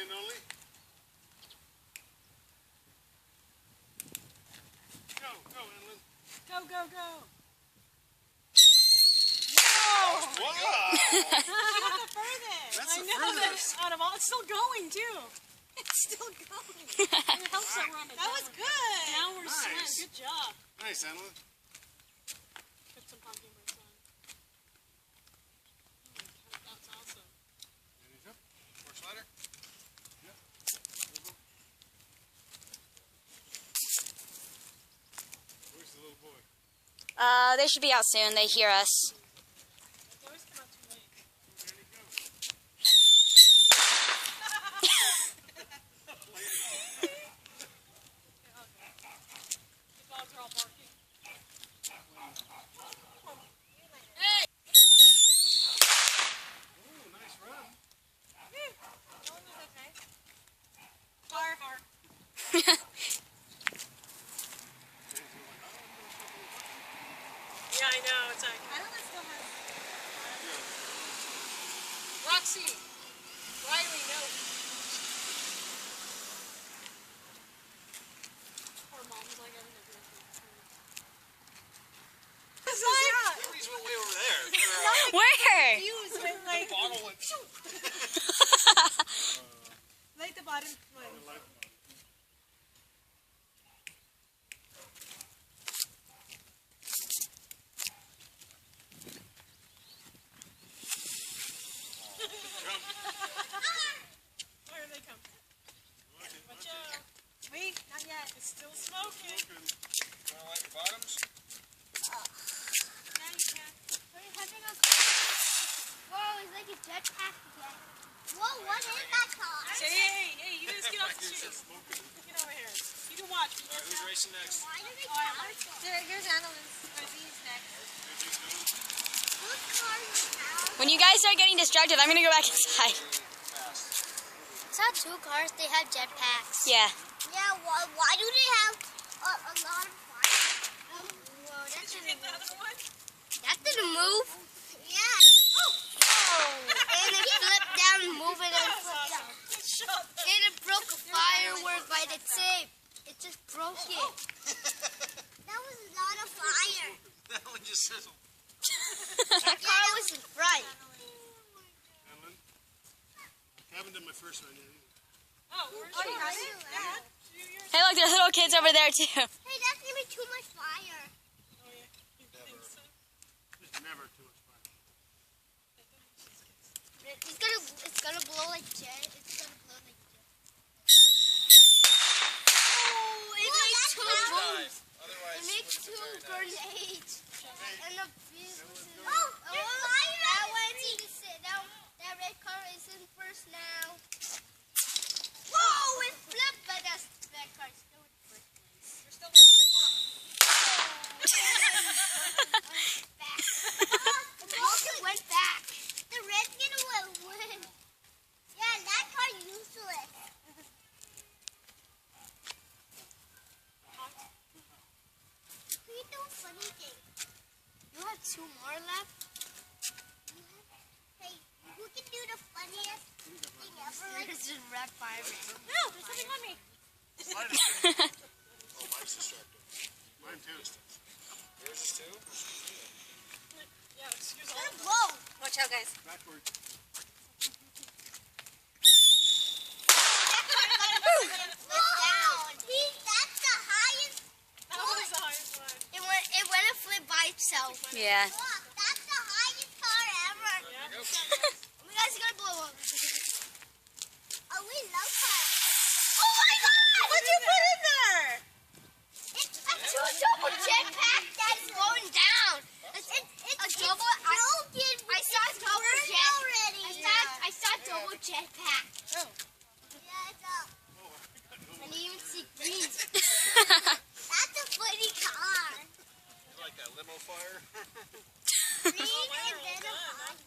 and only. Go, Analyn. Go, go, go. Wow! She got the furthest. That's I the know furthest. that out of all. It's still going too. It's still going. It helps that we're on the That was good. Now we're Nice. sweating. Good job. Nice, Analyn. Put some pumpkin bricks on. That's awesome. Ready to jump? More slider? Yep. Where's the little boy? They should be out soon. They hear us. They always come out too late. Where'd he go? The dogs are all barking. Ooh, nice run. Car. Yeah, I know. It's like Analyn still has. Roxy. Riley, no. Poor mom's like, I don't know. He's way over there. Where? Use with like, Bottle it. like the bottom one. Where do they come? Watch out. Wait, not yet. It's still smoking. Wanna light your bottoms? Now you can. Whoa, it's like a jetpack again. Whoa, what is that car? Say, hey, you guys get off the shoes. Get over here. You can watch. We Alright, just who's racing next? Why do they Oh, cars go? Here's Analyn's. Rosie's next. Whose cars now? When you guys start getting distracted, I'm gonna go back inside. It's not two cars, they have jetpacks. Yeah. Yeah, why do they have a lot of fire? Whoa, that Did you didn't get the move. other one? That didn't move. Yeah. And it flipped down, moving and flipped down. Good shot. And it broke a firework by the tape. It just broke it. That was a lot of fire. That one just sizzled. That car was in front. Analyn? I haven't done my first one yet. Oh, where's Oh, you yours? haven't? Dad? Hey, look, there's little kids over there too. Hey, that's gonna be too much fire. Oh, yeah. You think so? There's never too much fun. It's gonna blow like jet. It's gonna blow like jet. Oh, it makes two bombs. Otherwise, It makes two very nice. grenades. And the Oh, there's fire. that red car is in first now. Whoa, it flipped, but that car is still in first place. You're still Back. The Vulcan went back. The red gonna win. Yeah, that car useless. We do funny things. You have two more left? Hey, who can do the funniest thing ever? It's just red fire. No, there's something on me. Oh, mine's distracting. Mine too. Yours is too? Yeah, excuse all of them. Whoa! Watch out, guys. Backward. Down. That's the highest. That was the highest one. It went and flipped by itself. Yeah. Look, that's the highest car ever. Yeah. You guys are gonna blow up. Oh, we love cars. Oh my God! What'd you put in there? It's a double jetpack that's going down. It's a double. I saw a double jet. Already. I saw a double jetpack. Oh. Yeah, it's up. I didn't even see green. Yeah. That's a funny car. You like that limo fire? Green and then a hot.